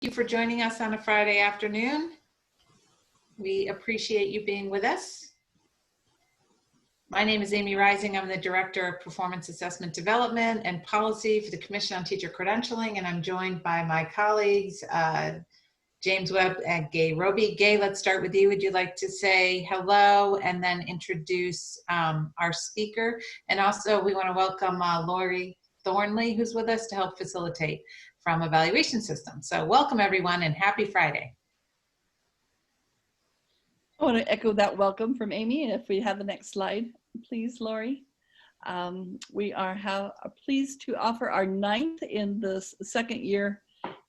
Thank you for joining us on a Friday afternoon. We appreciate you being with us. My name is Amy Rising. I'm the Director of Performance Assessment Development and Policy for the Commission on Teacher Credentialing, and I'm joined by my colleagues, James Webb and Gay Roby. Gay, let's start with you. Would you like to say hello and then introduce our speaker? And also we want to welcome Lori Thornley, who's with us to help facilitate from Evaluation System. So welcome everyone and happy Friday. I want to echo that welcome from Amy. And if we have the next slide, please, Lori. We are pleased to offer our 9th in the second year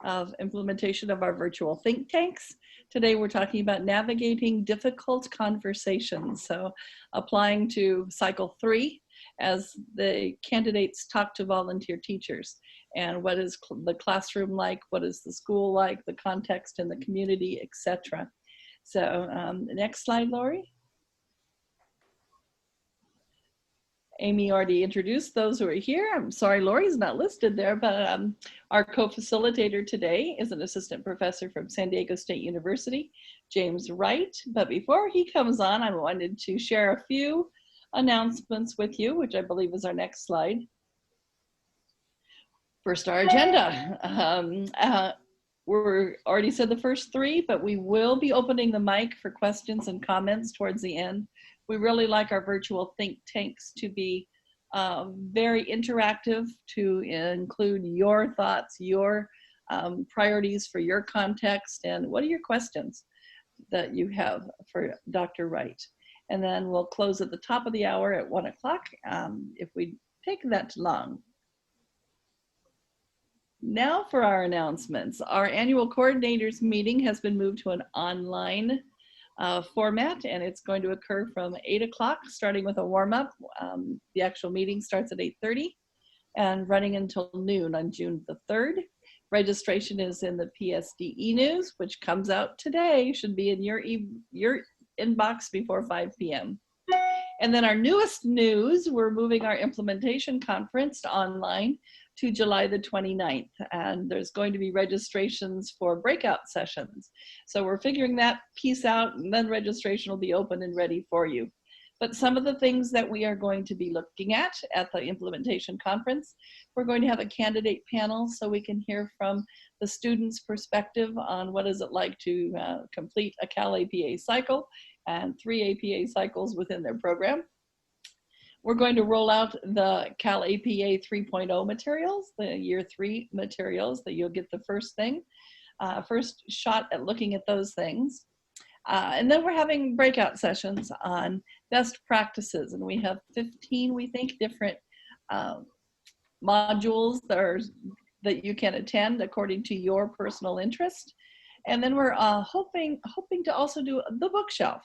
of implementation of our virtual think tanks. Today we're talking about navigating difficult conversations. So applying to cycle 3 as the candidates talk to volunteer teachers. And what is the classroom like? What is the school like? The context in the community, etc. So next slide, Lori. Amy already introduced those who are here. I'm sorry, Lori's not listed there, but our co-facilitator today is an assistant professor from San Diego State University, James Wright. But before he comes on, I wanted to share a few announcements with you, which I believe is our next slide. First, our agenda. We're already said the first 3, but we will be opening the mic for questions and comments towards the end. We really like our virtual think tanks to be very interactive, to include your thoughts, your priorities for your context, and what are your questions that you have for Dr. Wright. And then we'll close at the top of the hour at 1 o'clock if we take that long. Now for our announcements. Our annual coordinators meeting has been moved to an online format, and it's going to occur from 8 o'clock, starting with a warm-up. The actual meeting starts at 8:30 and running until noon on June the 3rd. Registration is in the PSDE News, which comes out today, should be in your inbox before 5 p.m. And then our newest news, we're moving our implementation conference to online to July the 29th, and there's going to be registrations for breakout sessions. So we're figuring that piece out, and then registration will be open and ready for you. But some of the things that we are going to be looking at the implementation conference, we're going to have a candidate panel so we can hear from the students' perspective on what is it like to complete a CalAPA cycle and 3 APA cycles within their program. We're going to roll out the CalAPA 3.0 materials, the year 3 materials that you'll get the first shot at looking at those things. And then we're having breakout sessions on best practices, and we have 15, we think, different modules that you can attend according to your personal interest. And then we're hoping to also do the bookshelf,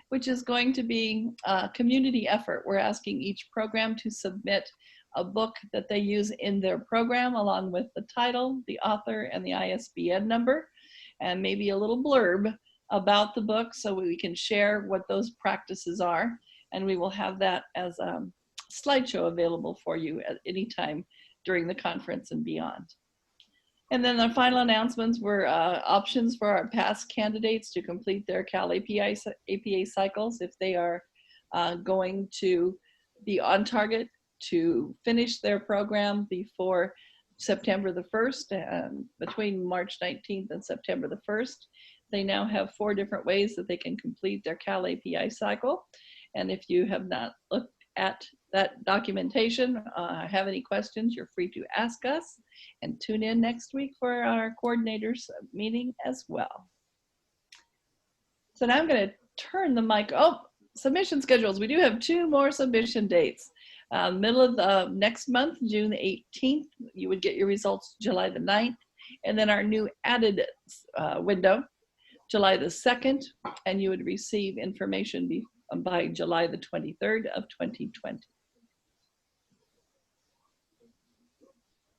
which is going to be a community effort. We're asking each program to submit a book that they use in their program, along with the title, the author, and the ISBN number, and maybe a little blurb about the book so we can share what those practices are. And we will have that as a slideshow available for you at any time during the conference and beyond. And then the final announcements were options for our past candidates to complete their CalAPA cycles if they are going to be on target to finish their program before September the 1st, and between March 19th and September the 1st. They now have 4 different ways that they can complete their CalAPA cycle. And if you have not looked at that documentation, have any questions, you're free to ask us, and tune in next week for our coordinators meeting as well. So now I'm going to turn the mic. Submission schedules. We do have 2 more submission dates. Middle of the next month, June the 18th, you would get your results July the 9th, and then our new added window, July the 2nd, and you would receive information by July the 23rd of 2020.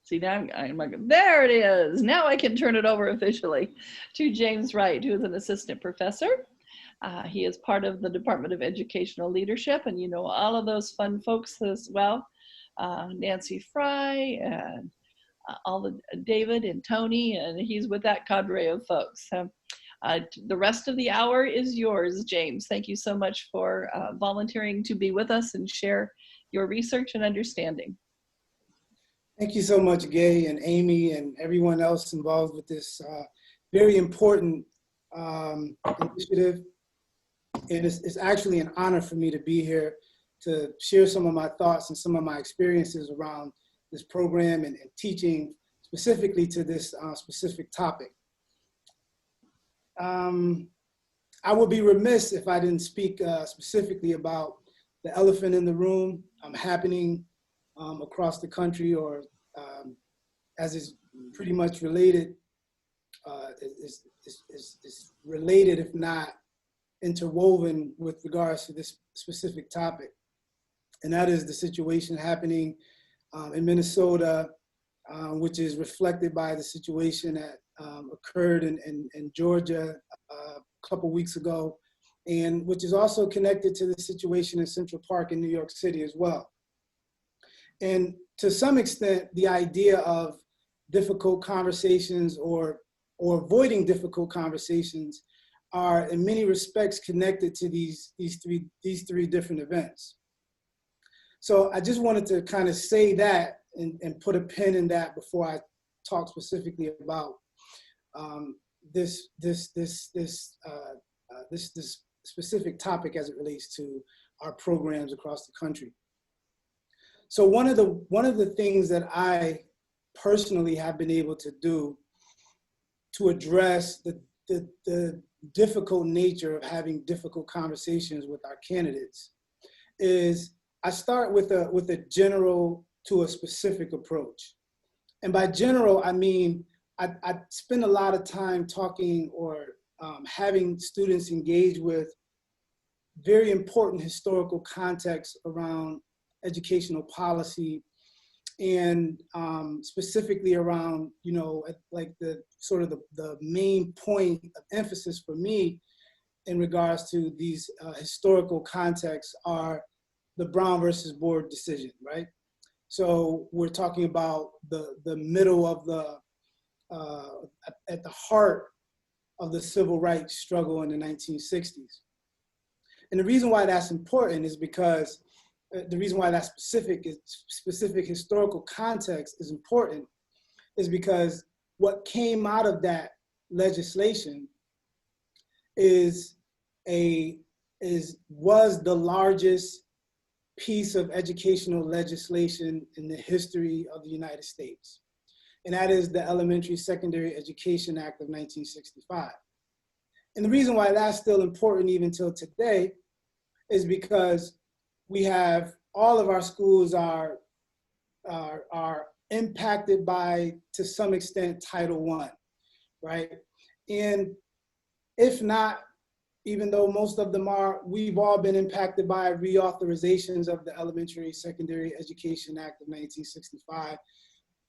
See, now I'm like, there it is. Now I can turn it over officially to James Wright, who is an assistant professor. He is part of the Department of Educational Leadership, and you know all of those fun folks as well. Nancy Fry and all the David and Tony, and he's with that cadre of folks. So the rest of the hour is yours, James. Thank you so much for volunteering to be with us and share your research and understanding. Thank you so much, Gay and Amy and everyone else involved with this very important initiative. And it's actually an honor for me to be here to share some of my thoughts and some of my experiences around this program and teaching specifically to this specific topic. I would be remiss if I didn't speak specifically about the elephant in the room happening across the country, or as is pretty much related, is related, if not interwoven with regards to this specific topic. And that is the situation happening in Minnesota, which is reflected by the situation that occurred in Georgia a couple weeks ago, and which is also connected to the situation in Central Park in New York City as well. And to some extent, the idea of difficult conversations or avoiding difficult conversations are in many respects connected to these three different events. So I just wanted to kind of say that and put a pin in that before I talk specifically about this specific topic as it relates to our programs across the country. So one of the things that I personally have been able to do to address the difficult nature of having difficult conversations with our candidates is I start with a general to a specific approach. And by general, I mean, I spend a lot of time talking or having students engage with very important historical context around educational policy, and specifically around, you know, like the sort of the main point of emphasis for me in regards to these historical contexts are the Brown versus Board decision, right? So we're talking about the middle of at the heart of the civil rights struggle in the 1960s. And the reason why that's important is because the reason why that specific historical context is important is because what came out of that legislation was the largest piece of educational legislation in the history of the United States. And that is the Elementary Secondary Education Act of 1965. And the reason why that's still important even till today is because we have all of our schools are impacted by, to some extent, Title I, right? And if not, even though most of them are, we've all been impacted by reauthorizations of the Elementary Secondary Education Act of 1965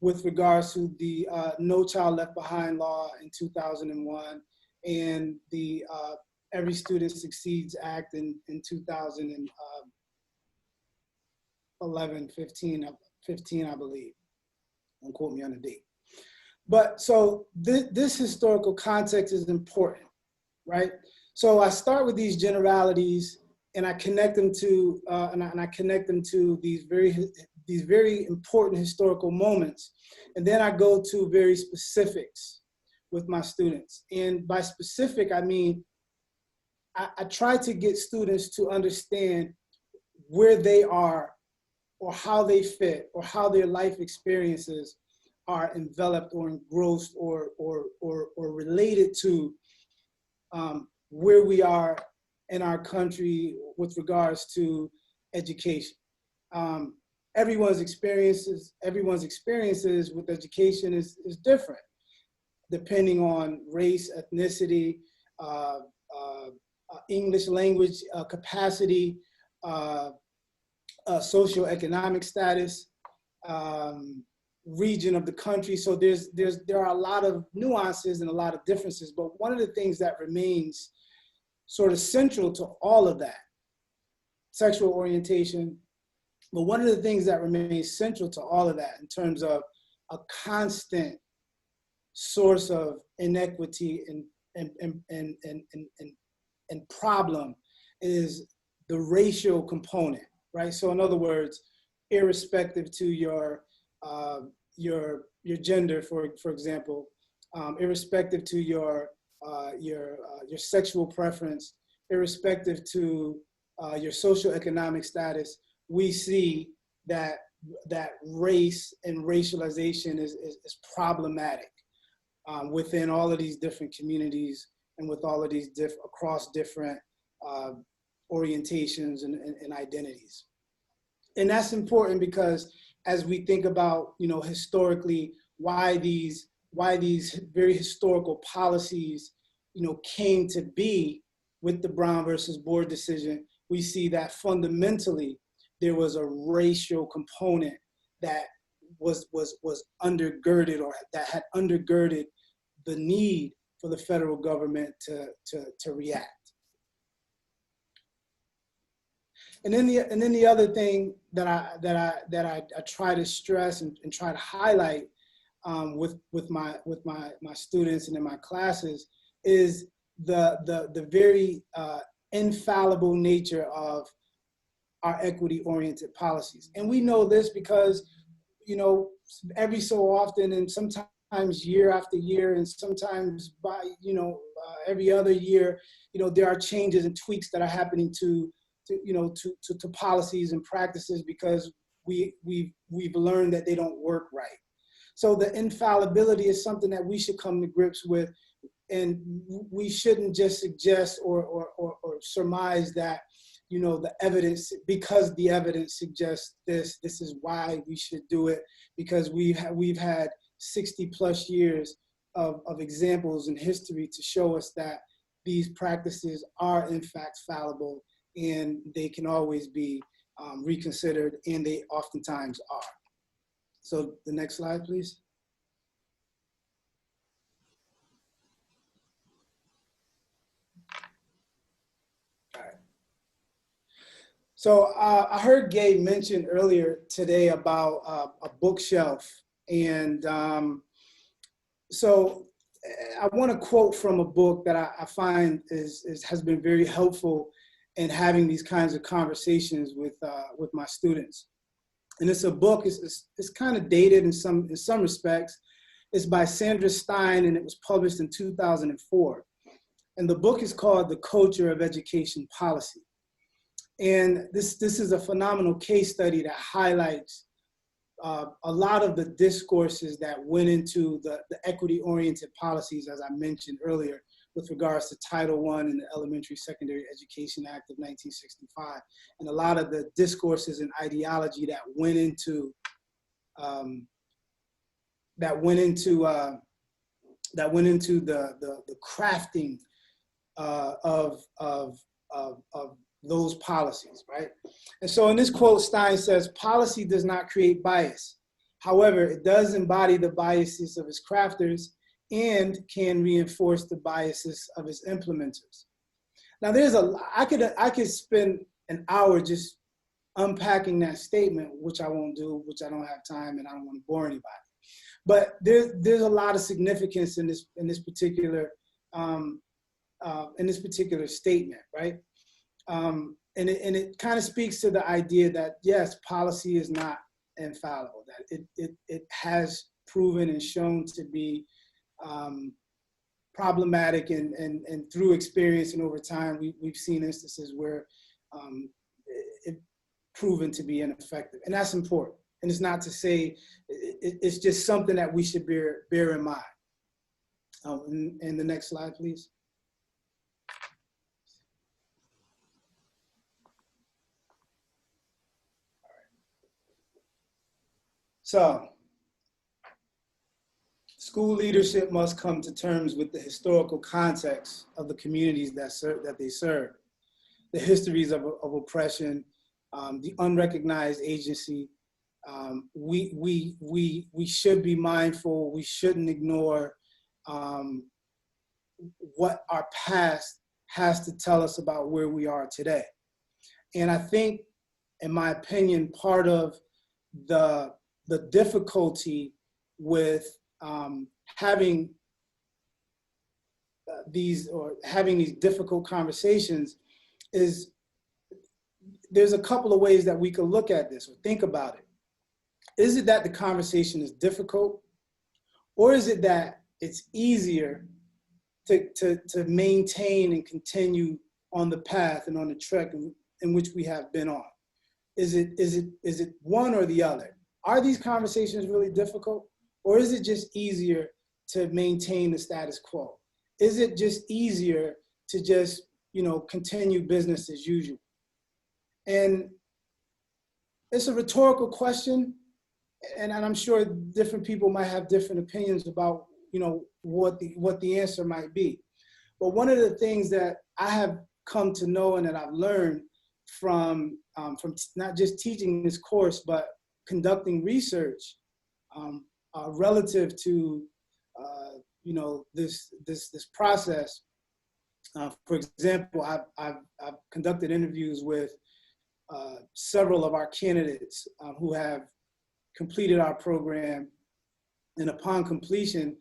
with regards to the No Child Left Behind law in 2001 and the Every Student Succeeds Act in 2011, 15, I believe. Don't quote me on the date. But so this historical context is important, right? So I start with these generalities and I connect them to these very important historical moments. And then I go to very specifics with my students. And by specific, I mean, I try to get students to understand where they are or how they fit or how their life experiences are enveloped or engrossed or related to where we are in our country with regards to education. Everyone's experiences with education is different, depending on race, ethnicity, English language capacity, socioeconomic status, region of the country. So there are a lot of nuances and a lot of differences, but one of the things that remains sort of central to all of that, sexual orientation, but one of the things that remains central to all of that in terms of a constant source of inequity and problem is the racial component, right? So in other words, irrespective to your gender, for example, irrespective to your sexual preference, irrespective to your social economic status, we see that race and racialization is problematic within all of these different communities and with all of these across different orientations and identities. And that's important because as we think about, historically, why these very historical policies, came to be with the Brown versus Board decision, we see that fundamentally there was a racial component that was undergirded, or that had undergirded the need for the federal government to react. And then the other thing that I try to stress and try to highlight with my students and in my classes is the very infallible nature of our equity-oriented policies. And we know this because, every so often, and sometimes year after year, and sometimes by, every other year, there are changes and tweaks that are happening to policies and practices because we've learned that they don't work right. So the infallibility is something that we should come to grips with, and we shouldn't just suggest or surmise that, the evidence, because the evidence suggests this is why we should do it, because we've had 60 plus years of examples in history to show us that these practices are in fact fallible, and they can always be reconsidered, and they oftentimes are. So the next slide, please. All right. So I heard Gabe mention earlier today about a bookshelf, and so I want to quote from a book that I find has been very helpful in having these kinds of conversations with my students. And it's a book. It's kind of dated in some respects. It's by Sandra Stein, and it was published in 2004. And the book is called The Culture of Education Policy. And this is a phenomenal case study that highlights a lot of the discourses that went into the equity-oriented policies, as I mentioned earlier, with regards to Title I and the Elementary Secondary Education Act of 1965, and a lot of the discourses and ideology that went into the crafting of those policies, right? And so in this quote, Stein says, "Policy does not create bias. However, it does embody the biases of its crafters and can reinforce the biases of its implementers." Now, I could spend an hour just unpacking that statement, which I won't do, which I don't have time, and I don't want to bore anybody. But there's a lot of significance in this particular statement, right? And it kind of speaks to the idea that yes, policy is not infallible, that it has proven and shown to be problematic, and through experience and over time, we've seen instances where it's proven to be ineffective, and that's important. And it's not to say, it's just something that we should bear in mind. And the next slide, please. So, school leadership must come to terms with the historical context of the communities that they serve, the histories of oppression, the unrecognized agency. We should be mindful. We shouldn't ignore what our past has to tell us about where we are today. And I think, in my opinion, part of the difficulty with having these difficult conversations is there's a couple of ways that we could look at this or think about it. Is it that the conversation is difficult, or is it that it's easier to maintain and continue on the path and on the trek in which we have been on? Is it one or the other? Are these conversations really difficult, or is it just easier to maintain the status quo? Is it just easier to just, continue business as usual? And it's a rhetorical question, and I'm sure different people might have different opinions about, what the answer might be. But one of the things that I have come to know and that I've learned from not just teaching this course, but conducting research relative to this process. For example, I've conducted interviews with several of our candidates who have completed our program, and upon completion,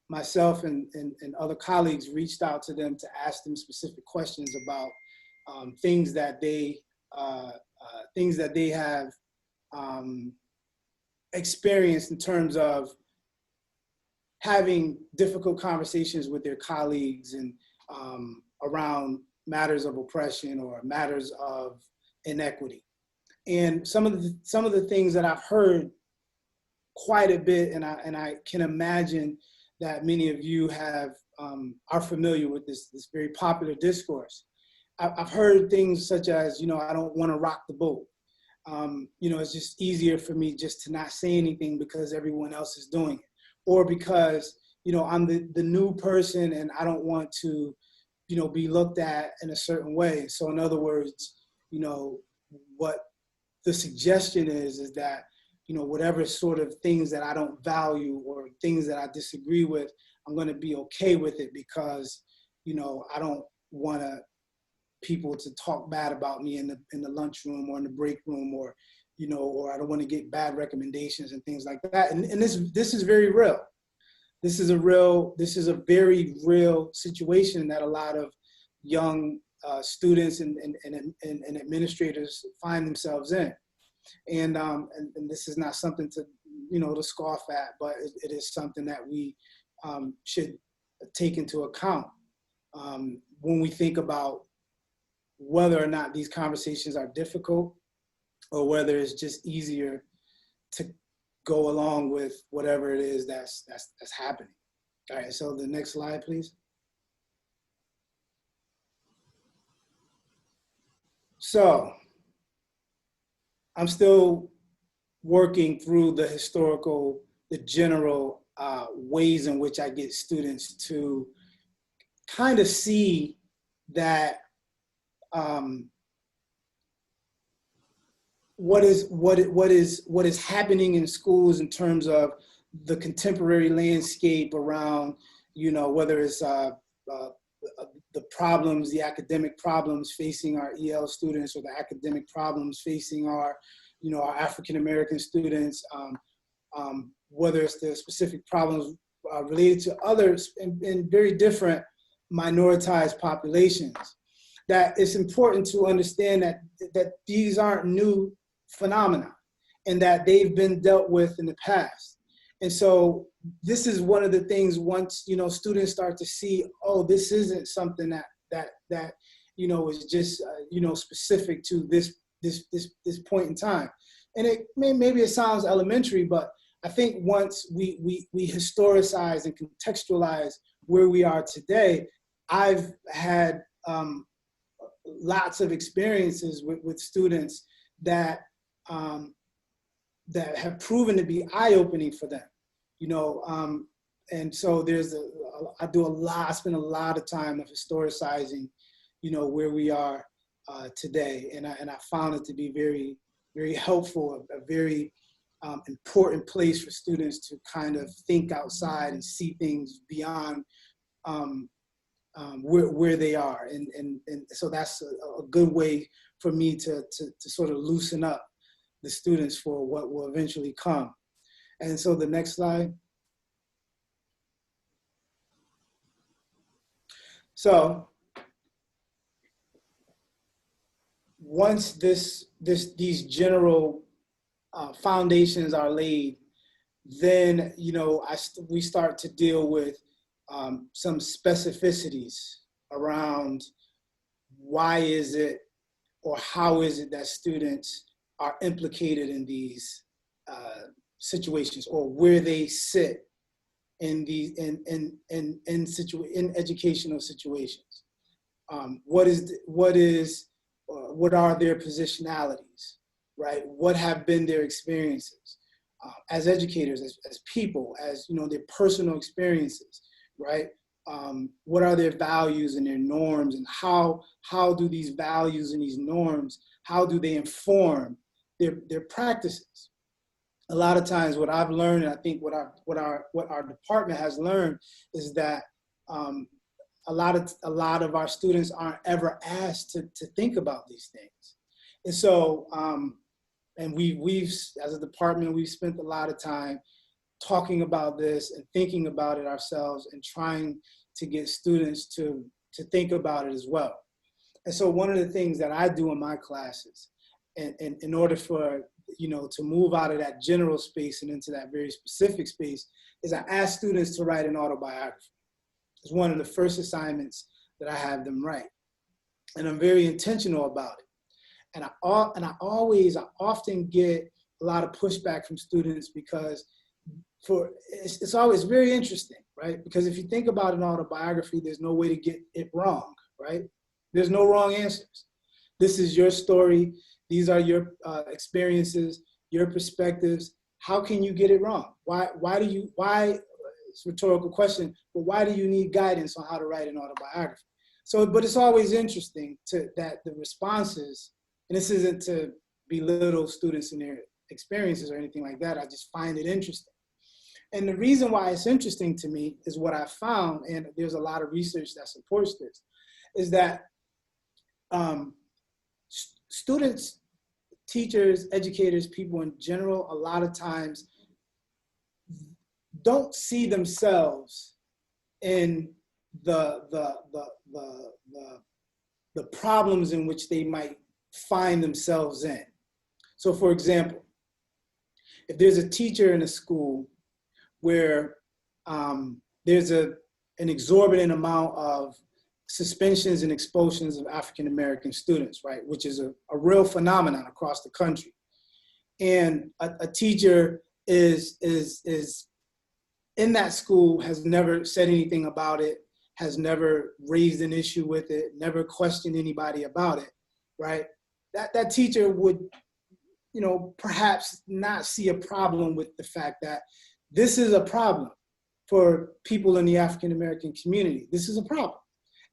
myself and other colleagues reached out to them to ask them specific questions about things that they have experienced in terms of having difficult conversations with their colleagues and around matters of oppression or matters of inequity. And some of the things that I've heard quite a bit, and I can imagine that many of you are familiar with this very popular discourse. I've heard things such as, I don't want to rock the boat. It's just easier for me just to not say anything because everyone else is doing it, or because I'm the new person and I don't want to be looked at in a certain way. So in other words, what the suggestion is that whatever sort of things that I don't value or things that I disagree with, I'm going to be okay with it because I don't want people to talk bad about me in the lunchroom or in the break room, or or I don't want to get bad recommendations and things like that. And this is very real. This is a very real situation that a lot of young students and administrators find themselves in. And this is not something to to scoff at, but it is something that we should take into account when we think about whether or not these conversations are difficult, or whether it's just easier to go along with whatever it is that's happening. All right, so the next slide, please. So I'm still working through the general ways in which I get students to kind of see that what is happening in schools in terms of the contemporary landscape around, whether it's the problems, the academic problems facing our EL students, or the academic problems facing our African-American students, whether it's the specific problems related to others in very different minoritized populations. That it's important to understand that these aren't new phenomena, and that they've been dealt with in the past. And so this is one of the things, once students start to see, oh, this isn't something that is just specific to this point in time. And maybe it sounds elementary, but I think once we historicize and contextualize where we are today, I've had lots of experiences with students that have proven to be eye-opening for them, and so I spend a lot of time of historicizing, where we are today, and I found it to be very, very helpful, a very important place for students to kind of think outside and see things beyond where they are, and so that's a good way for me to sort of loosen up the students for what will eventually come. And so the next slide. So once these general foundations are laid, then we start to deal with some specificities around why is it or how is it that students are implicated in these situations, or where they sit in the in educational situations. What are their positionalities, right? What have been their experiences as educators, as people, as their personal experiences, right? What are their values and their norms, and how do these values and these norms, how do they inform their practices? A lot of times what I've learned, and I think what our department has learned, is that a lot of our students aren't ever asked to think about these things. And so, and we've as a department, we've spent a lot of time talking about this and thinking about it ourselves, and trying to get students to think about it as well. And so one of the things that I do in my classes, and in order for to move out of that general space and into that very specific space, is I ask students to write an autobiography. It's one of the first assignments that I have them write, and I'm very intentional about it. And I often get a lot of pushback from students, because it's always very interesting, right? Because if you think about an autobiography, there's no way to get it wrong, right? There's no wrong answers. This is your story. These are your experiences, your perspectives. How can you get it wrong? Why, it's a rhetorical question, but why do you need guidance on how to write an autobiography? So, but it's always interesting that the responses, and this isn't to belittle students and their experiences or anything like that, I just find it interesting. And the reason why it's interesting to me is what I found, and there's a lot of research that supports this, is that students, teachers, educators, people in general, a lot of times don't see themselves in the problems in which they might find themselves in. So for example, if there's a teacher in a school where there's an exorbitant amount of suspensions and expulsions of African-American students, right, which is a real phenomenon across the country. And a teacher is in that school, has never said anything about it, has never raised an issue with it, never questioned anybody about it, right? That teacher would, perhaps not see a problem with the fact that this is a problem for people in the African-American community. This is a problem.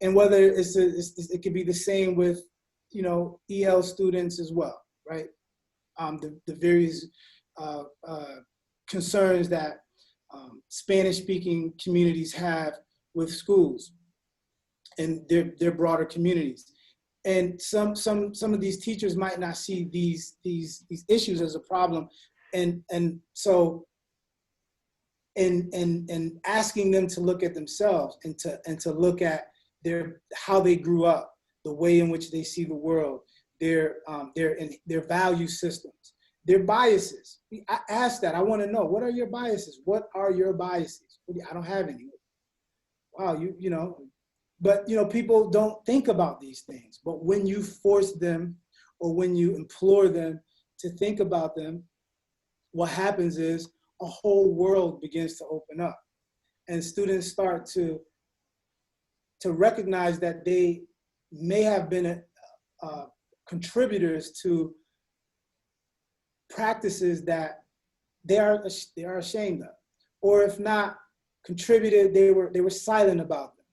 And whether it could be the same with, EL students as well, right? The various concerns that Spanish-speaking communities have with schools and their broader communities. And some of these teachers might not see these issues as a problem, and so in asking them to look at themselves and to look at how they grew up, the way in which they see the world, their value systems, their biases. I ask that. I want to know, what are your biases? What are your biases? I don't have any. Wow, but people don't think about these things. But when you force them, or when you implore them to think about them, what happens is a whole world begins to open up, and students start to recognize that they may have been contributors to practices that they are ashamed of, or if not contributed, they were silent about them.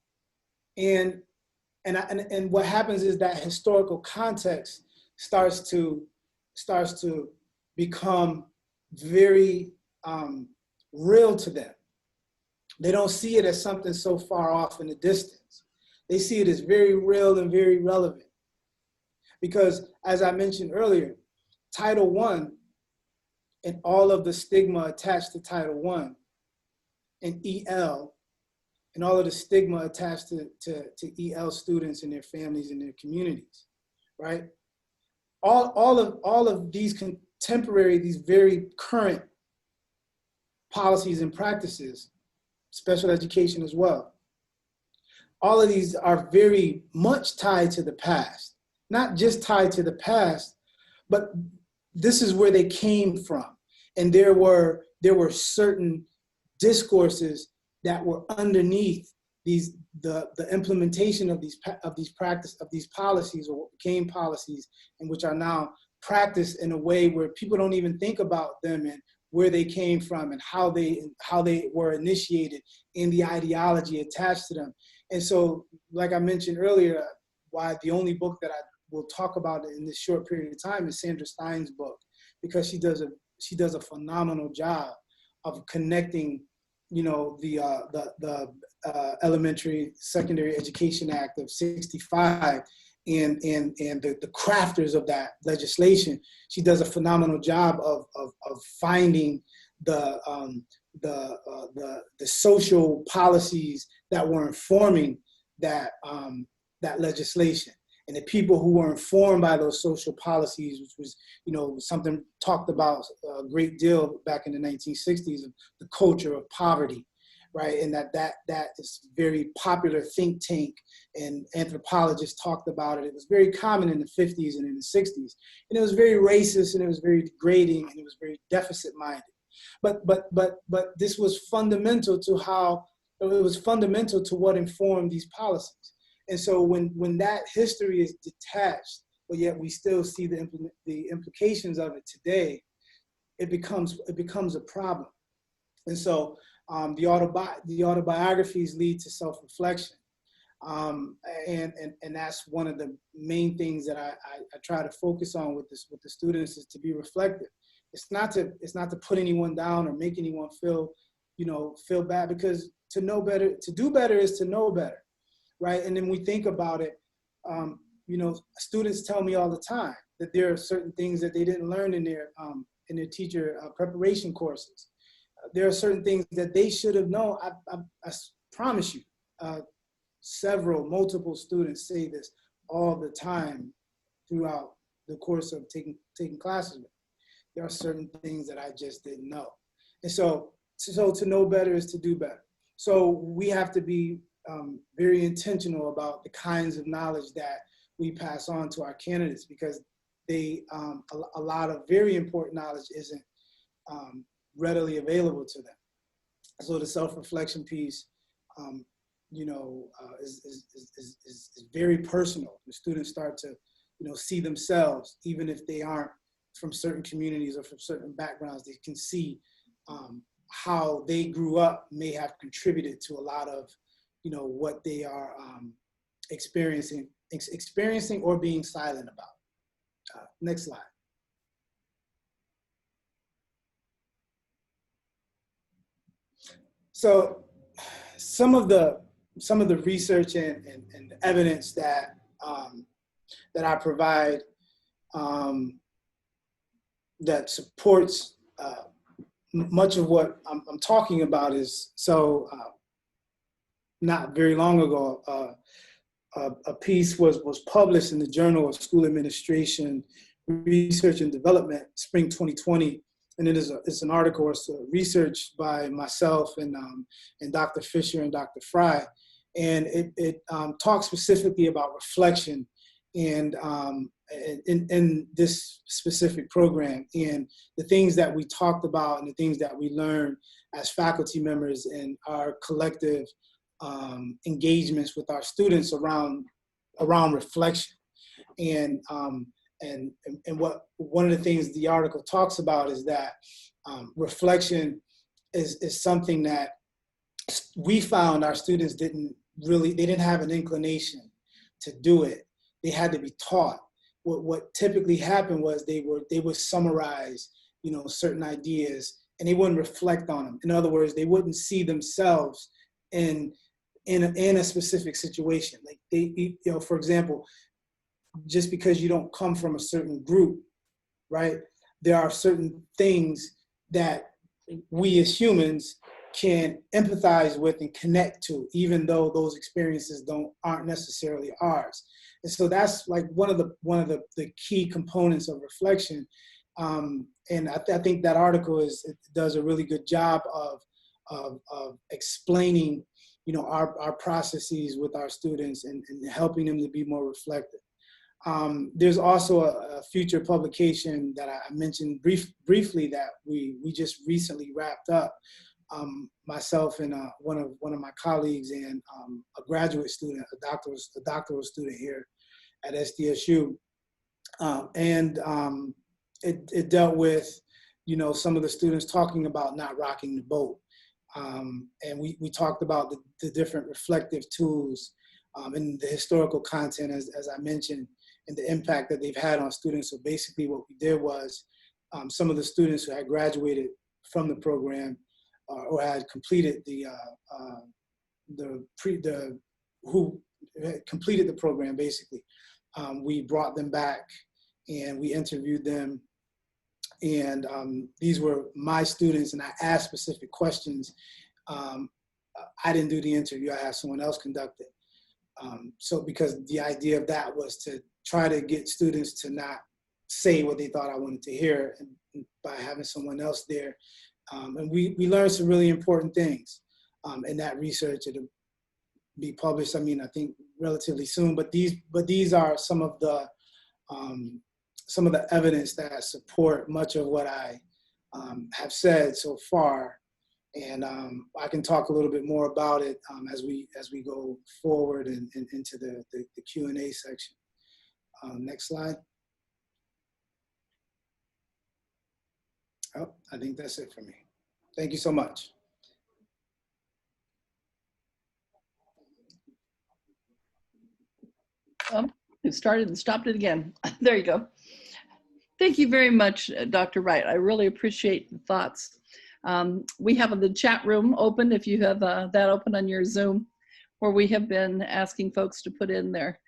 And what happens is that historical context starts to become very real to them. They don't see it as something so far off in the distance. They see it as very real and very relevant. Because as I mentioned earlier, Title I and all of the stigma attached to Title I and EL, and all of the stigma attached to EL students and their families and their communities, right? All of these contemporary, these very current policies and practices, special education as well, all of these are very much tied to the past. Not just tied to the past, but this is where they came from. And there were certain discourses that were underneath the implementation of these policies, or became policies, and which are now practiced in a way where people don't even think about them and where they came from and how they were initiated in the ideology attached to them. And so, like I mentioned earlier, why the only book that I will talk about in this short period of time is Sandra Stein's book, because she does a phenomenal job of connecting, you know, the Elementary Secondary Education Act of '65 and the crafters of that legislation. She does a phenomenal job of finding the social policies that were informing that legislation, and the people who were informed by those social policies, which was, you know, something talked about a great deal back in the 1960s, the culture of poverty, right? And that is very popular think tank, and anthropologists talked about it. It was very common in the 50s and in the 60s, and it was very racist, and it was very degrading, and it was very deficit-minded. But this was fundamental to what informed these policies. And so when that history is detached, but yet we still see the implications of it today, it becomes a problem. And so the autobiographies lead to self-reflection. And that's one of the main things that I try to focus on with the students, is to be reflective. It's not to put anyone down or make anyone feel bad, because to do better is to know better, right? And then we think about it, students tell me all the time that there are certain things that they didn't learn in their teacher preparation courses. There are certain things that they should have known. I promise you, multiple students say this all the time throughout the course of taking classes with me. There are certain things that I just didn't know. And so to know better is to do better. So we have to be very intentional about the kinds of knowledge that we pass on to our candidates, because a lot of very important knowledge isn't readily available to them. So the self-reflection piece, is very personal. The students start to, see themselves, even if they aren't from certain communities or from certain backgrounds. They can see how they grew up may have contributed to a lot of, what they are experiencing or being silent about. Next slide. So some of the research and evidence that I provide that supports much of what I'm talking about is, not very long ago, a piece was published in the Journal of School Administration Research and Development, spring 2020. And it's an article, it's research by myself and Dr. Fisher and Dr. Fry. And it talks specifically about reflection and in this specific program, and the things that we talked about and the things that we learned as faculty members in our collective engagements with our students around reflection. And what one of the things the article talks about is that reflection is something that we found our students didn't have an inclination to do it. They had to be taught. What typically happened was they would summarize, certain ideas, and they wouldn't reflect on them. In other words, they wouldn't see themselves in a specific situation. Like for example, just because you don't come from a certain group, right? there are certain things that we as humans can empathize with and connect to, even though those experiences aren't necessarily ours. And so that's like one of the key components of reflection. And I think that article does a really good job of explaining, our processes with our students and helping them to be more reflective. There's also a future publication that I mentioned briefly that we just recently wrapped up. Myself and one of my colleagues and a graduate student, a doctoral student here at SDSU, it dealt with, some of the students talking about not rocking the boat, and we talked about the different reflective tools and the historical content, as I mentioned, and the impact that they've had on students. So basically, what we did was some of the students who had graduated from the program or had completed who had completed the program, basically, we brought them back and we interviewed them. And these were my students, and I asked specific questions. I didn't do the interview; I had someone else conduct it. So because the idea of that was to try to get students to not say what they thought I wanted to hear, and by having someone else there. And we learned some really important things in that research. It'll be published, I think relatively soon, but these are some of the evidence that support much of what I have said so far. And I can talk a little bit more about it as we go forward and into the Q&A section. Next slide. Oh, I think that's it for me. Thank you so much. It started and stopped it again. There you go. Thank you very much, Dr. Wright. I really appreciate the thoughts. We have the chat room open, if you have that open on your Zoom, where we have been asking folks to put in their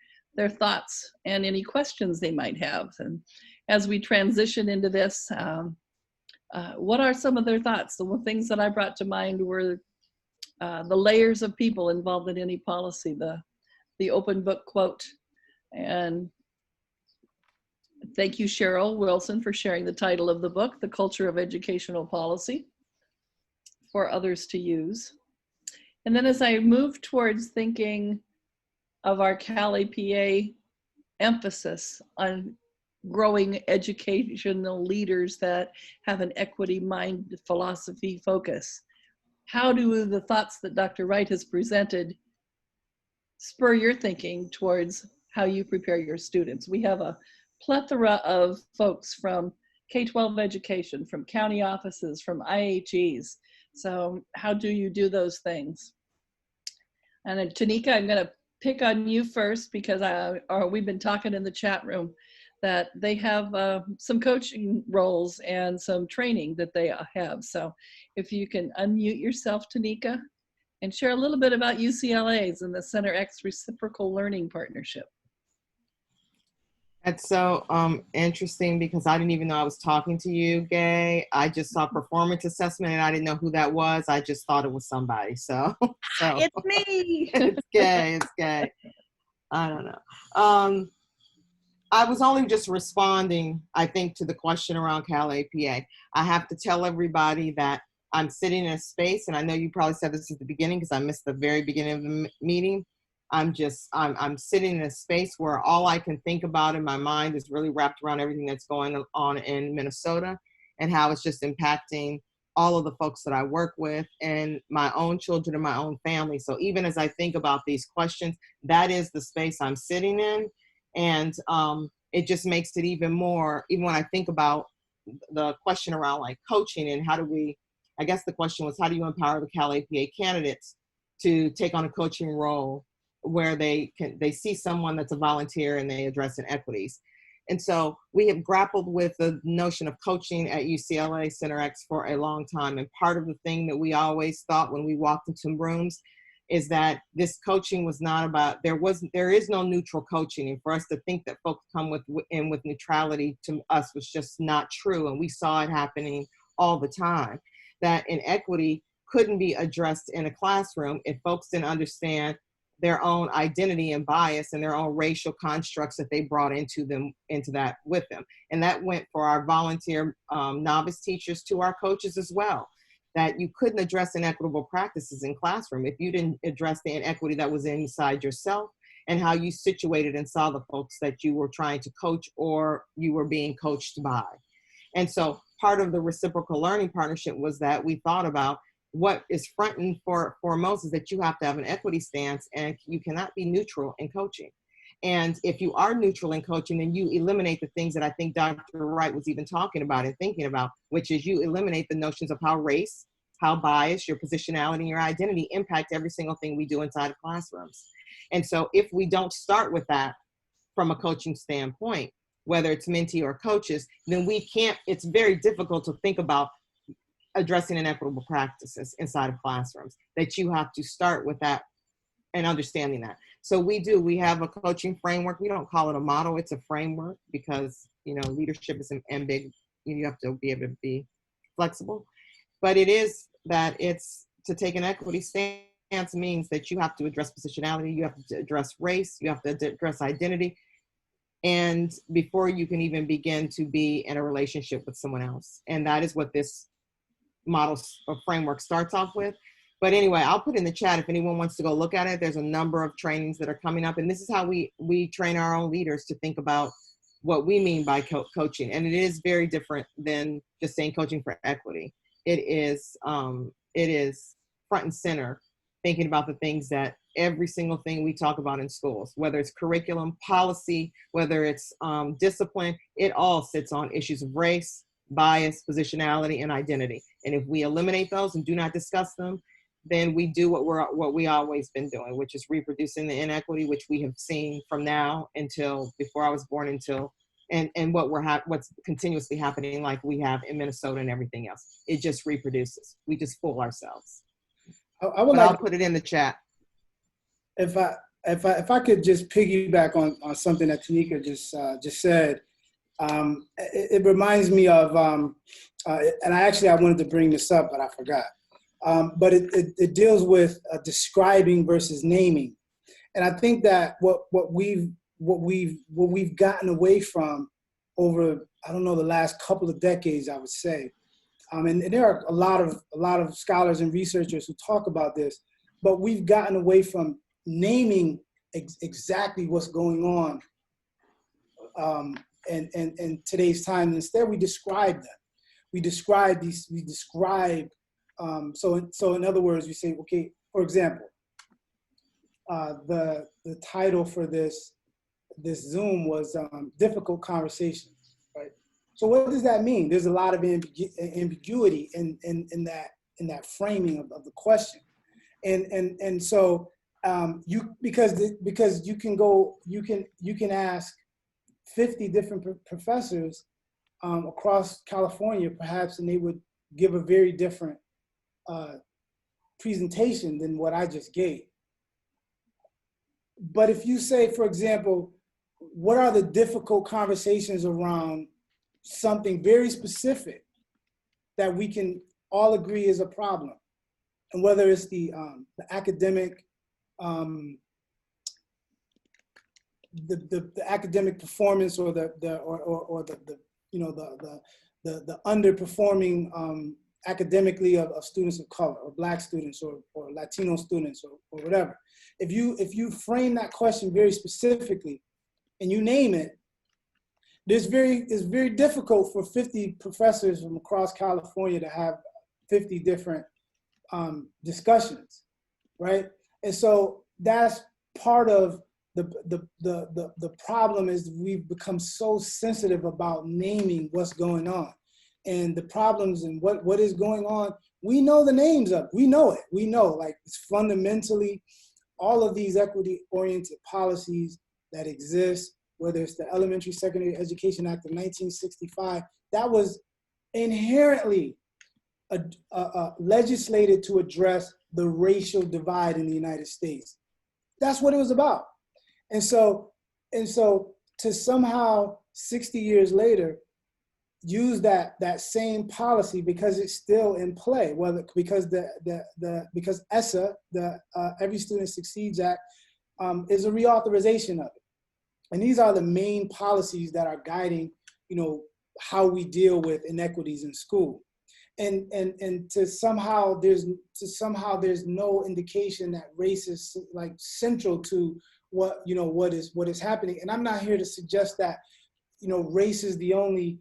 thoughts and any questions they might have. And as we transition into this, what are some of their thoughts? The things that I brought to mind were the layers of people involved in any policy, the open book quote. And thank you, Cheryl Wilson, for sharing the title of the book, The Culture of Educational Policy, for others to use. And then as I move towards thinking of our CalAPA emphasis on growing educational leaders that have an equity mind philosophy focus, how do the thoughts that Dr. Wright has presented spur your thinking towards how you prepare your students? We have a plethora of folks from K-12 education, from county offices, from IHEs. So how do you do those things? And then Tanika, I'm going to pick on you first because we've been talking in the chat room that they have some coaching roles and some training that they have. So if you can unmute yourself, Tanika, and share a little bit about UCLA's and the Center X Reciprocal Learning Partnership. That's so interesting because I didn't even know I was talking to you, Gay. I just saw performance assessment and I didn't know who that was. I just thought it was somebody. So It's me. It's Gay. It's Gay. I don't know. I was only just responding, I think, to the question around CalAPA. I have to tell everybody that I'm sitting in a space, and I know you probably said this at the beginning because I missed the very beginning of the meeting. I'm sitting in a space where all I can think about in my mind is really wrapped around everything that's going on in Minnesota and how it's just impacting all of the folks that I work with and my own children and my own family. So even as I think about these questions, that is the space I'm sitting in. And it just makes it even more, even when I think about the question around like coaching and I guess the question was, how do you empower the CalAPA candidates to take on a coaching role where they see someone that's a volunteer and they address inequities. And so we have grappled with the notion of coaching at UCLA Center X for a long time. And part of the thing that we always thought when we walked into rooms is that this coaching was not about, there is no neutral coaching. And for us to think that folks come in with neutrality to us was just not true. And we saw it happening all the time, that inequity couldn't be addressed in a classroom if folks didn't understand their own identity and bias and their own racial constructs that they brought into that with them. And that went for our volunteer novice teachers to our coaches as well, that you couldn't address inequitable practices in classroom if you didn't address the inequity that was inside yourself and how you situated and saw the folks that you were trying to coach or you were being coached by. And so part of the reciprocal learning partnership was that we thought about what is front and foremost is that you have to have an equity stance, and you cannot be neutral in coaching. And if you are neutral in coaching, then you eliminate the things that I think Dr. Wright was even talking about and thinking about, which is you eliminate the notions of how race, how bias, your positionality, and your identity impact every single thing we do inside of classrooms. And so if we don't start with that from a coaching standpoint, whether it's mentee or coaches, then it's very difficult to think about addressing inequitable practices inside of classrooms, that you have to start with that and understanding that. So we have a coaching framework. We don't call it a model, it's a framework, because, leadership is ambiguous. You have to be able to be flexible, but it's to take an equity stance means that you have to address positionality, you have to address race, you have to address identity, and before you can even begin to be in a relationship with someone else. And that is what this model or framework starts off with. But anyway, I'll put in the chat if anyone wants to go look at it. There's a number of trainings that are coming up, and this is how we train our own leaders to think about what we mean by coaching. And it is very different than just saying coaching for equity. It is front and center, thinking about the things that every single thing we talk about in schools, whether it's curriculum, policy, whether it's discipline, it all sits on issues of race, bias, positionality, and identity. And if we eliminate those and do not discuss them, then we do what we always been doing, which is reproducing the inequity, which we have seen from now until before I was born, and what's continuously happening, like we have in Minnesota and everything else. It just reproduces. We just fool ourselves. I'll put it in the chat. If I could just piggyback on something that Tanika just said. It reminds me of, and I wanted to bring this up, but I forgot. But it deals with describing versus naming, and I think that what we've gotten away from over, I don't know, the last couple of decades, I would say, and there are a lot of scholars and researchers who talk about this, but we've gotten away from naming exactly what's going on. And today's time. Instead, we describe them. We describe these. So in other words, we say, okay. For example, the title for this Zoom was difficult conversations, right? So what does that mean? There's a lot of ambiguity in that framing of the question, and so because you can ask 50 different professors across California, perhaps, and they would give a very different presentation than what I just gave. But if you say, for example, what are the difficult conversations around something very specific that we can all agree is a problem, and whether it's the academic the academic performance or the underperforming academically of students of color or Black students or Latino students or whatever. If you frame that question very specifically and you name it, it's very difficult for 50 professors from across California to have 50 different discussions, right? And so that's part of the problem, is we've become so sensitive about naming what's going on and the problems and what is going on. We know the names of it. We know it. We know, like, it's fundamentally all of these equity-oriented policies that exist, whether it's the Elementary Secondary Education Act of 1965, that was inherently legislated to address the racial divide in the United States. That's what it was about. And so to somehow 60 years later use that same policy because it's still in play, whether because because ESSA, the Every Student Succeeds Act, is a reauthorization of it. And these are the main policies that are guiding, how we deal with inequities in school. And to somehow there's no indication that race is like central to what is happening. And I'm not here to suggest that race is the only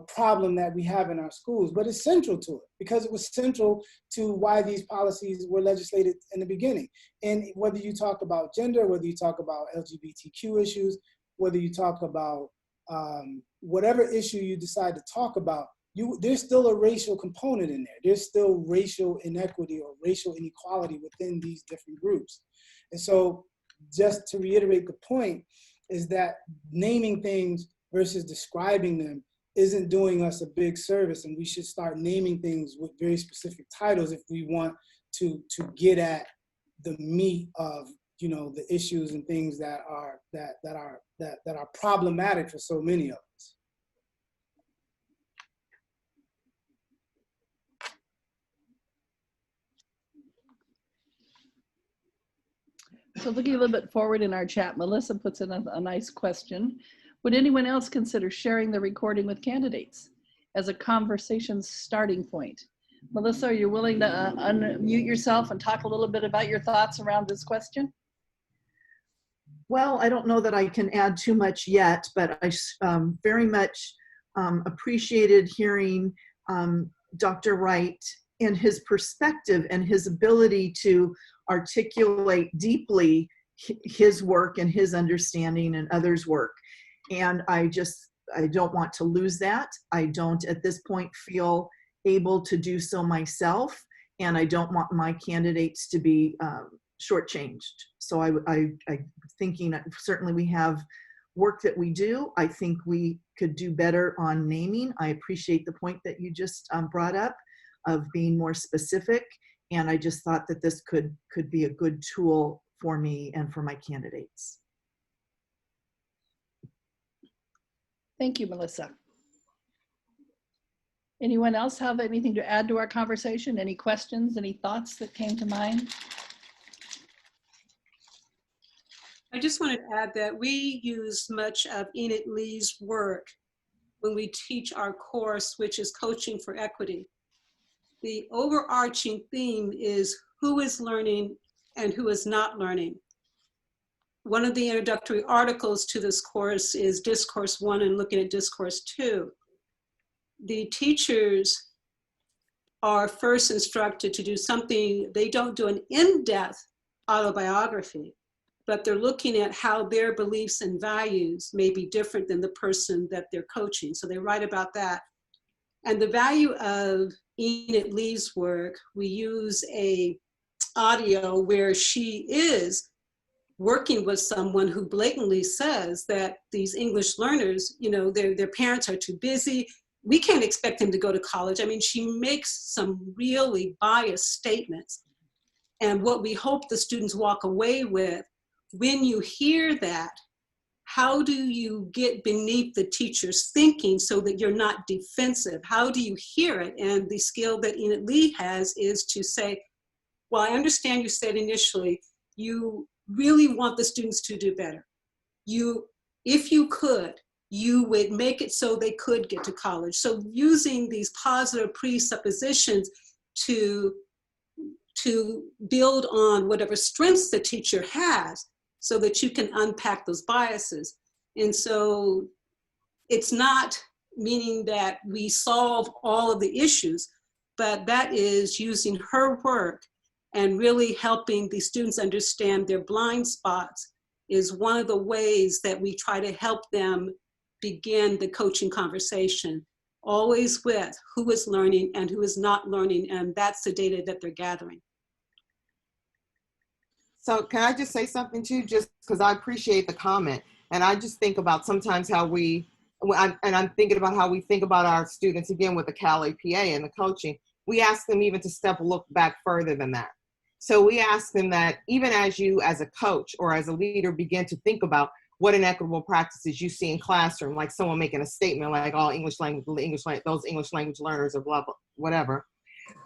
problem that we have in our schools, but it's central to it because it was central to why these policies were legislated in the beginning. And whether you talk about gender, whether you talk about LGBTQ issues, whether you talk about whatever issue you decide to talk about, there's still a racial component in there. There's still racial inequity or racial inequality within these different groups. And so just to reiterate the point is that naming things versus describing them isn't doing us a big service, and we should start naming things with very specific titles if we want to get at the meat of the issues and things that are problematic for so many of us. So looking a little bit forward in our chat, Melissa puts in a nice question. Would anyone else consider sharing the recording with candidates as a conversation starting point? Melissa, are you willing to unmute yourself and talk a little bit about your thoughts around this question? Well, I don't know that I can add too much yet, but I very much appreciated hearing Dr. Wright and his perspective and his ability to articulate deeply his work and his understanding and others' work. And I don't want to lose that. I don't at this point feel able to do so myself, and I don't want my candidates to be shortchanged. So I'm thinking certainly we have work that we do. I think we could do better on naming. I appreciate the point that you just brought up of being more specific, and I just thought that this could be a good tool for me and for my candidates. Thank you, Melissa. Anyone else have anything to add to our conversation? Any questions, any thoughts that came to mind? I just wanted to add that we use much of Enid Lee's work when we teach our course, which is Coaching for Equity. The overarching theme is who is learning and who is not learning. One of the introductory articles to this course is Discourse 1 and looking at Discourse 2. The teachers are first instructed to do something, they don't do an in-depth autobiography, but they're looking at how their beliefs and values may be different than the person that they're coaching. So they write about that. And the value of Enid Lee's work, we use a audio where she is working with someone who blatantly says that these English learners, their parents are too busy. We can't expect them to go to college. I mean, she makes some really biased statements. And what we hope the students walk away with, when you hear that, how do you get beneath the teacher's thinking so that you're not defensive? How do you hear it? And the skill that Enid Lee has is to say, well, I understand you said initially, you really want the students to do better. If you could, you would make it so they could get to college. So using these positive presuppositions to build on whatever strengths the teacher has so that you can unpack those biases. And so it's not meaning that we solve all of the issues, but that is using her work and really helping the students understand their blind spots is one of the ways that we try to help them begin the coaching conversation, always with who is learning and who is not learning, and that's the data that they're gathering. So can I just say something too, just because I appreciate the comment, and I just think about sometimes how I'm thinking about how we think about our students, again, with the CalAPA and the coaching. we ask them even to look back further than that. So we ask them that even as you, as a coach or as a leader, begin to think about what inequitable practices you see in classroom, like someone making a statement like all those English language learners or blah, blah, whatever.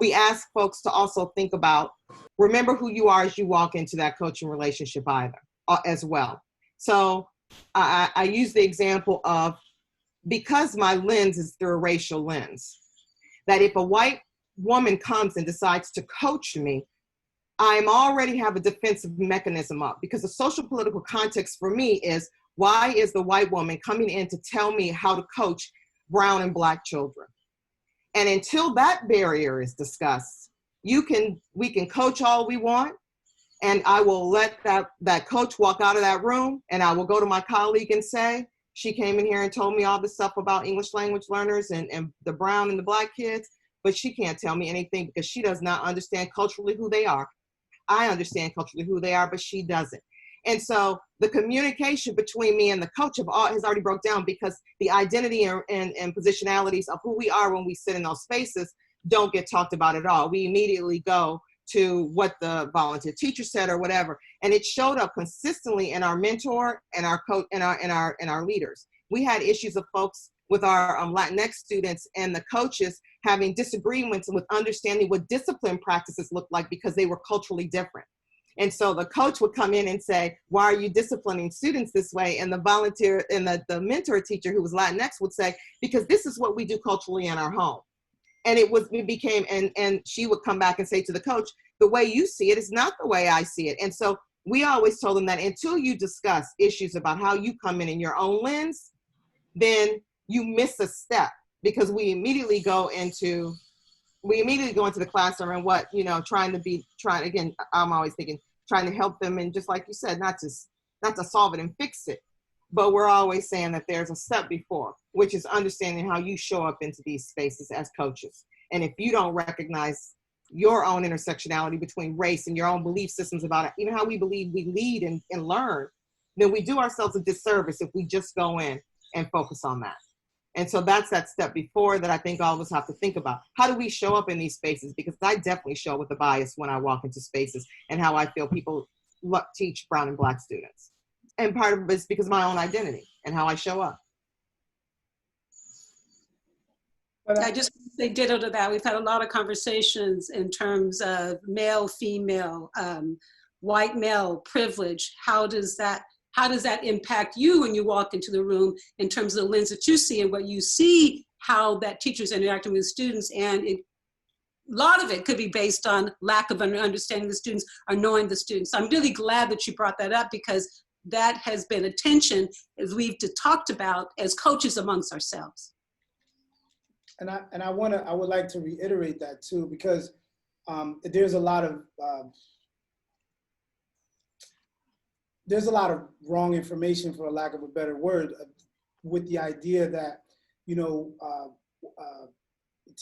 We ask folks to also think about, remember who you are as you walk into that coaching relationship as well. So I use the example of, because my lens is through a racial lens, that if a white woman comes and decides to coach me, I'm already have a defensive mechanism up, because the social political context for me is, why is the white woman coming in to tell me how to coach brown and black children? And until that barrier is discussed, we can coach all we want, and I will let that coach walk out of that room, and I will go to my colleague and say, she came in here and told me all this stuff about English language learners and the brown and the black kids, but she can't tell me anything because she does not understand culturally who they are. I understand culturally who they are, but she doesn't. And so the communication between me and the coach has already broke down, because the identity and positionalities of who we are when we sit in those spaces don't get talked about at all. We immediately go to what the volunteer teacher said or whatever. And it showed up consistently in our mentor and our coach and our leaders. We had issues of folks with our Latinx students and the coaches having disagreements with understanding what discipline practices look like, because they were culturally different. And so the coach would come in and say, why are you disciplining students this way? And the volunteer and the mentor teacher, who was Latinx, would say, because this is what we do culturally in our home. And and she would come back and say to the coach, the way you see it is not the way I see it. And so we always told them that until you discuss issues about how you come in your own lens, then you miss a step, because we immediately go into the classroom and again, I'm always thinking, trying to help them. And just like you said, not to solve it and fix it, but we're always saying that there's a step before, which is understanding how you show up into these spaces as coaches. And if you don't recognize your own intersectionality between race and your own belief systems about it, even how we believe we lead and learn, then we do ourselves a disservice if we just go in and focus on that. And so that's that step before that I think all of us have to think about. How do we show up in these spaces? Because I definitely show up with a bias when I walk into spaces and how I feel people teach brown and black students. And part of it is because of my own identity and how I show up. But I just say ditto to that. We've had a lot of conversations in terms of male, female, white male privilege. How does that impact you when you walk into the room in terms of the lens that you see and what you see, how that teacher's interacting with students? And a lot of it could be based on lack of understanding the students or knowing the students. So I'm really glad that you brought that up, because that has been a tension as we've talked about as coaches amongst ourselves. And I would like to reiterate that too, because there's a lot of wrong information, for a lack of a better word, with the idea that,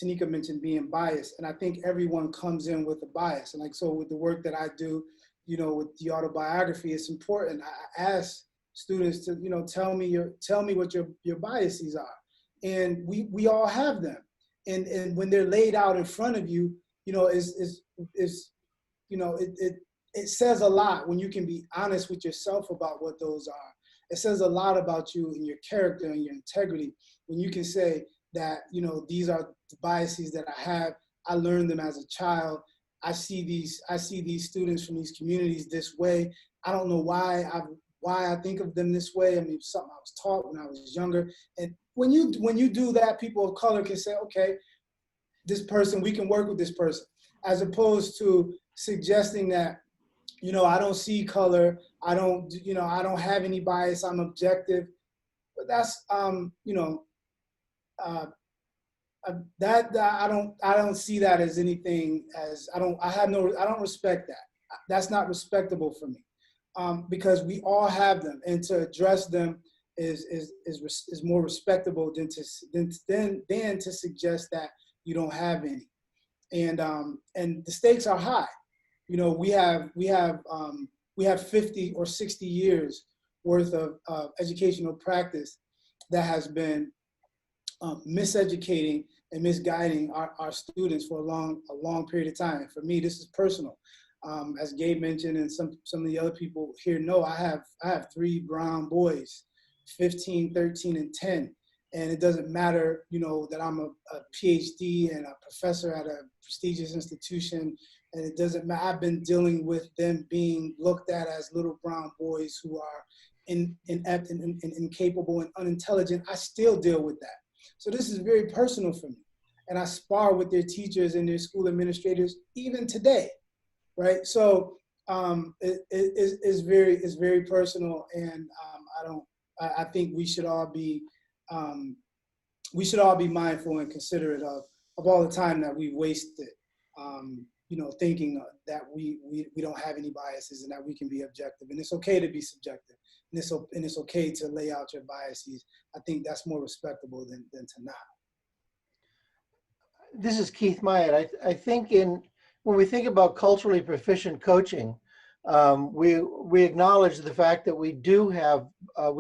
Tanika mentioned being biased. And I think everyone comes in with a bias. And so with the work that I do, with the autobiography, it's important. I ask students to, tell me what your biases are. And we all have them. And when they're laid out in front of you, it says a lot when you can be honest with yourself about what those are. It says a lot about you and your character and your integrity when you can say that, these are the biases that I have. I learned them as a child. I see these students from these communities this way. I don't know why I think of them this way. I mean, something I was taught when I was younger. And when you do that, people of color can say, okay, this person, we can work with this person, as opposed to suggesting that, I don't see color. I don't have any bias. I'm objective. But that's, I don't see that as anything. I don't respect that. That's not respectable for me, because we all have them, and to address them is more respectable than to suggest that you don't have any. And the stakes are high. We have 50 or 60 years worth of educational practice that has been miseducating and misguiding our students for a long period of time. For me, this is personal. As Gabe mentioned, and some of the other people here know, I have 3 brown boys, 15, 13, and 10. And it doesn't matter, you know, that I'm a PhD and a professor at a prestigious institution. And it doesn't matter. I've been dealing with them being looked at as little brown boys who are inept and incapable and unintelligent. I still deal with that. So this is very personal for me. And I spar with their teachers and their school administrators even today, right? So it's very personal. And I think we should all be mindful and considerate of all the time that we wasted, you know, thinking that we don't have any biases and that we can be objective. And it's okay to be subjective. And it's okay to lay out your biases. I think that's more respectable than to not. This is Keith Myatt. I think when we think about culturally proficient coaching, we acknowledge the fact that we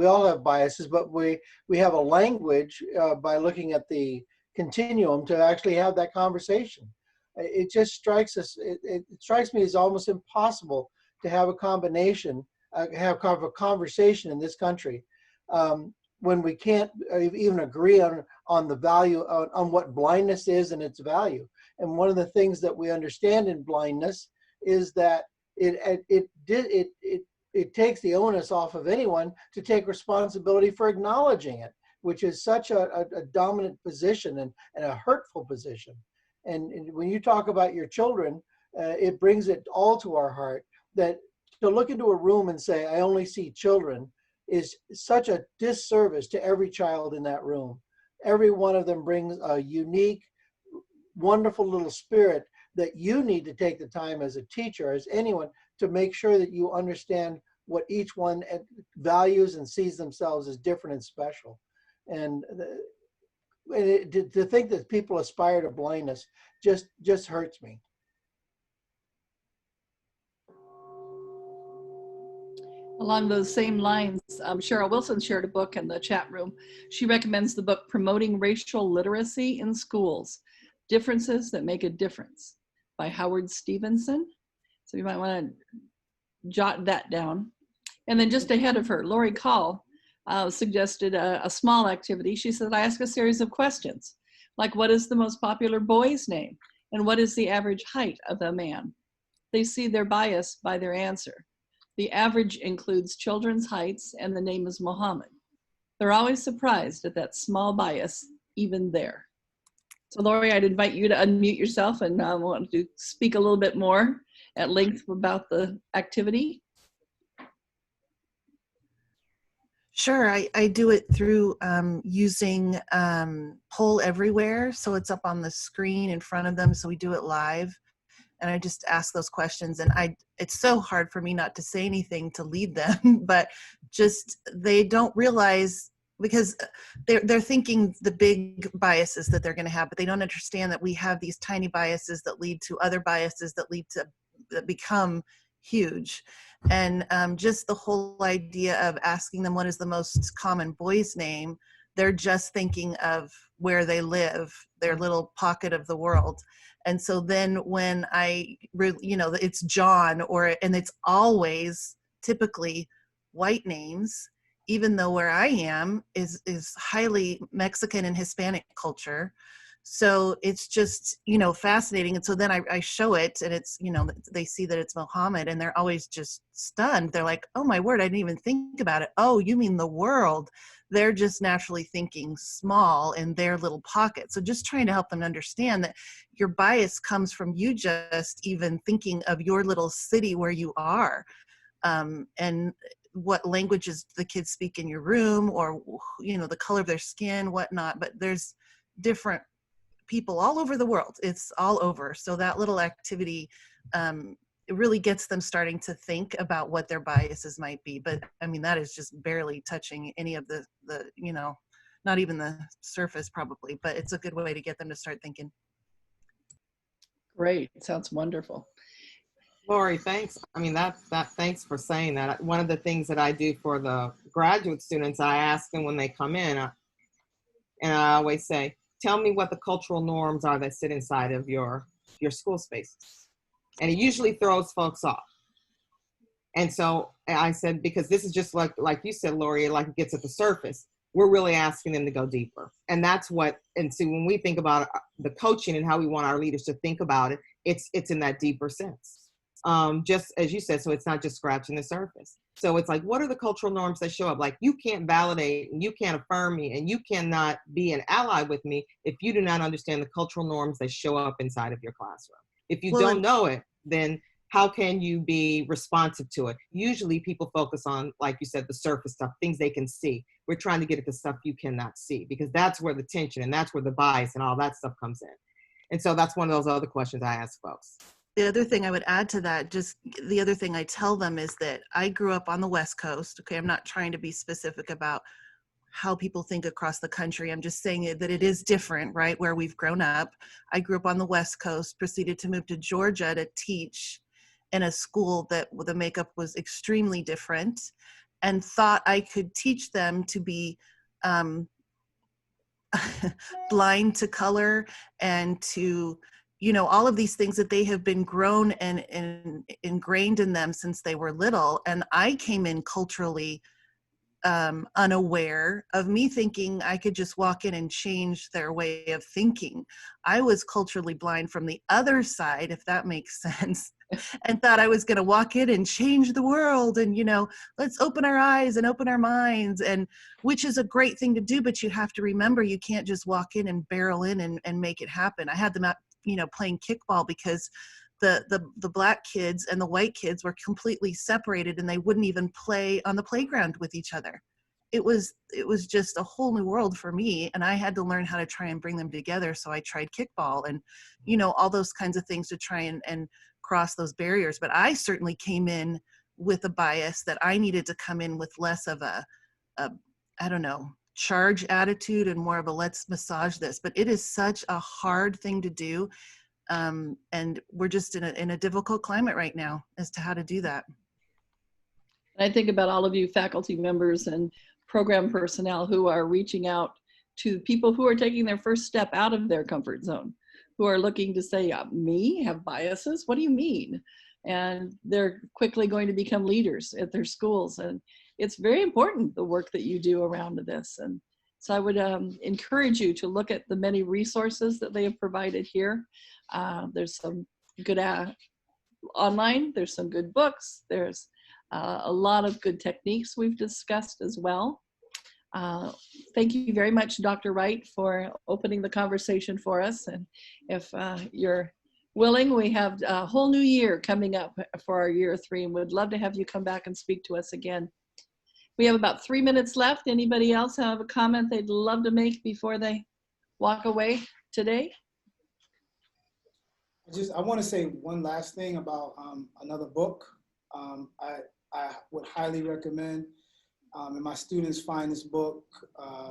all have biases, but we have a language by looking at the continuum to actually have that conversation. It just strikes us. It strikes me as almost impossible to have a combination, have kind of a conversation in this country when we can't even agree on the value, on what blindness is and its value. And one of the things that we understand in blindness is that it takes the onus off of anyone to take responsibility for acknowledging it, which is such a dominant position and a hurtful position. And when you talk about your children, it brings it all to our heart that to look into a room and say, I only see children, is such a disservice to every child in that room. Every one of them brings a unique, wonderful little spirit that you need to take the time as a teacher, as anyone, to make sure that you understand what each one values and sees themselves as different and special. And to think that people aspire to blindness just hurts me. Along those same lines, Cheryl Wilson shared a book in the chat room. She recommends the book Promoting Racial Literacy in Schools, Differences That Make a Difference by Howard Stevenson. So you might want to jot that down. And then just ahead of her, Lori Call suggested a small activity. She said, I ask a series of questions, like what is the most popular boy's name? And what is the average height of a man? They see their bias by their answer. The average includes children's heights and the name is Mohammed. They're always surprised at that small bias, even there. So Lori, I'd invite you to unmute yourself and want to speak a little bit more at length about the activity. Sure, I do it through using Poll Everywhere. So it's up on the screen in front of them. So we do it live. And I just ask those questions. And it's so hard for me not to say anything to lead them, but just they don't realize, because they're thinking the big biases that they're going to have, but they don't understand that we have these tiny biases that lead to other biases that become huge. And just the whole idea of asking them what is the most common boy's name, they're just thinking of where they live, their little pocket of the world. And so then when it's John, and it's always typically white names, even though where I am is highly Mexican and Hispanic culture. So it's just, fascinating. And so then I show it and it's, they see that it's Mohammed and they're always just stunned. They're like, oh my word, I didn't even think about it. Oh, you mean the world? They're just naturally thinking small in their little pocket. So just trying to help them understand that your bias comes from you just even thinking of your little city where you are, and what languages the kids speak in your room, or, the color of their skin, whatnot. But there's different people all over the world. It's all over. So that little activity, it really gets them starting to think about what their biases might be. But I mean, that is just barely touching any of the not even the surface probably, but it's a good way to get them to start thinking. Great. Sounds wonderful. Lori, thanks. I mean, thanks for saying that. One of the things that I do for the graduate students, I ask them when they come in, and I always say, tell me what the cultural norms are that sit inside of your school spaces. And it usually throws folks off. And so I said, because this is just like you said, Lori, like it gets at the surface. We're really asking them to go deeper. And that's what, and so when we think about the coaching and how we want our leaders to think about it, it's in that deeper sense. Just as you said, so it's not just scratching the surface. So it's like, what are the cultural norms that show up? Like, you can't validate and you can't affirm me and you cannot be an ally with me if you do not understand the cultural norms that show up inside of your classroom. If you don't know it, then how can you be responsive to it? Usually people focus on, like you said, the surface stuff, things they can see. We're trying to get at the stuff you cannot see, because that's where the tension and that's where the bias and all that stuff comes in. And so that's one of those other questions I ask folks. The other thing I would add to that, just the other thing I tell them is that I grew up on the West Coast. Okay, I'm not trying to be specific about how people think across the country. I'm just saying that it is different, right, where we've grown up. I grew up on the West Coast, proceeded to move to Georgia to teach in a school that the makeup was extremely different, and thought I could teach them to be blind to color and to, you know, all of these things that they have been grown and ingrained in them since they were little. And I came in culturally unaware of me thinking I could just walk in and change their way of thinking. I was culturally blind from the other side, if that makes sense, and thought I was going to walk in and change the world and, you know, let's open our eyes and open our minds, and which is a great thing to do, but you have to remember you can't just walk in and barrel in and make it happen. I had them out, you know, playing kickball because the black kids and the white kids were completely separated and they wouldn't even play on the playground with each other. It was just a whole new world for me, and I had to learn how to try and bring them together. So I tried kickball and, you know, all those kinds of things to try and cross those barriers. But I certainly came in with a bias that I needed to come in with less of a I don't know, charge attitude and more of a let's massage this. But it is such a hard thing to do. And we're just in a difficult climate right now as to how to do that. I think about all of you faculty members and program personnel who are reaching out to people who are taking their first step out of their comfort zone, who are looking to say, me have biases? What do you mean? And they're quickly going to become leaders at their schools. And it's very important, the work that you do around this. And so I would encourage you to look at the many resources that they have provided here. There's some good online, there's some good books, there's a lot of good techniques we've discussed as well. Thank you very much, Dr. Wright, for opening the conversation for us. And if you're willing, we have a whole new year coming up for our year 3, and we'd love to have you come back and speak to us again. We have about 3 minutes left. Anybody else have a comment they'd love to make before they walk away today? I want to say one last thing about another book. I would highly recommend, and my students find this book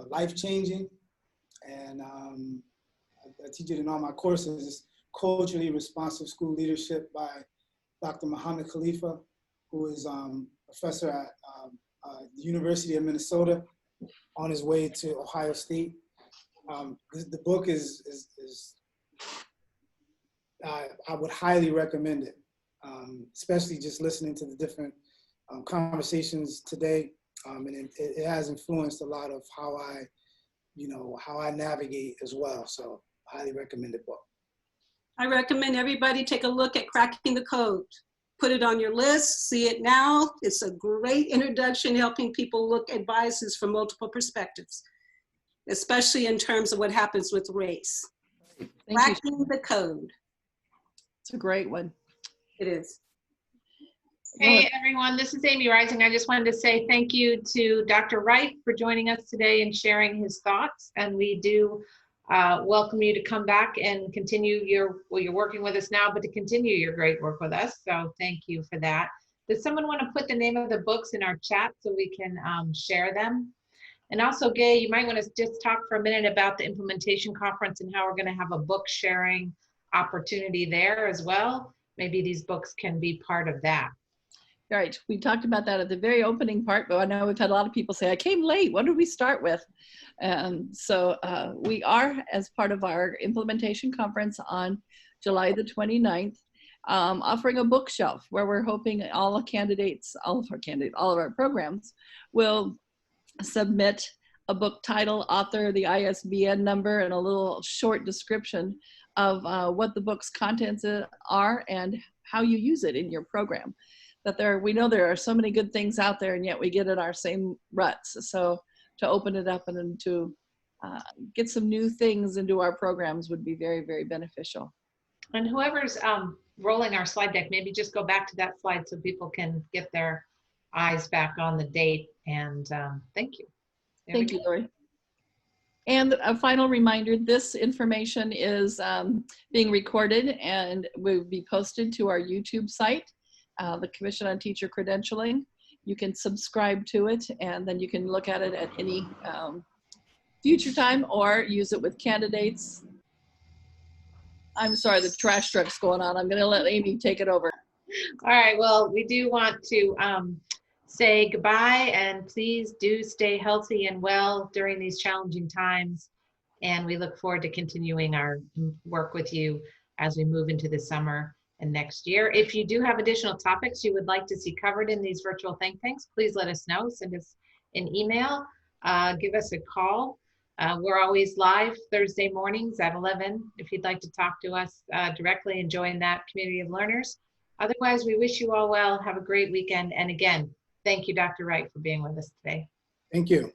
life-changing, and I teach it in all my courses. It's Culturally Responsive School Leadership by Dr. Muhammad Khalifa, who is professor at the University of Minnesota on his way to Ohio State. The book is I would highly recommend it, especially just listening to the different conversations today. And it has influenced a lot of how I navigate as well. So highly recommend the book. I recommend everybody take a look at Cracking the Code. Put it on your list, see it now. It's a great introduction helping people look at biases from multiple perspectives, especially in terms of what happens with race. Cracking the Code. It's a great one. It is. Hey everyone, this is Amy Rising. I just wanted to say thank you to Dr. Wright for joining us today and sharing his thoughts. And we do welcome you to come back and continue you're working with us now, but to continue your great work with us. So thank you for that. Does someone want to put the name of the books in our chat so we can share them? And also, Gay, you might want to just talk for a minute about the implementation conference and how we're going to have a book sharing opportunity there as well. Maybe these books can be part of that. Right. We talked about that at the very opening part, but I know we've had a lot of people say, I came late. What did we start with? So we are, as part of our implementation conference on July the 29th, offering a bookshelf where we're hoping all of our programs will submit a book title, author, the ISBN number, and a little short description of what the book's contents are and how you use it in your program. That we know there are so many good things out there, and yet we get in our same ruts. So to open it up and to get some new things into our programs would be very, very beneficial. And whoever's rolling our slide deck, maybe just go back to that slide so people can get their eyes back on the date. And thank you. Thank you, Lori. And a final reminder, this information is being recorded and will be posted to our YouTube site, the Commission on Teacher Credentialing. You can subscribe to it, and then you can look at it at any future time or use it with candidates. I'm sorry, the trash truck's going on. I'm going to let Amy take it over. All right, well, we do want to say goodbye, and please do stay healthy and well during these challenging times. And we look forward to continuing our work with you as we move into the summer and next year. If you do have additional topics you would like to see covered in these virtual think tanks, please let us know. Send us an email, give us a call. We're always live Thursday mornings at 11 if you'd like to talk to us directly and join that community of learners. Otherwise, we wish you all well. Have a great weekend. And again, thank you, Dr. Wright, for being with us today. Thank you.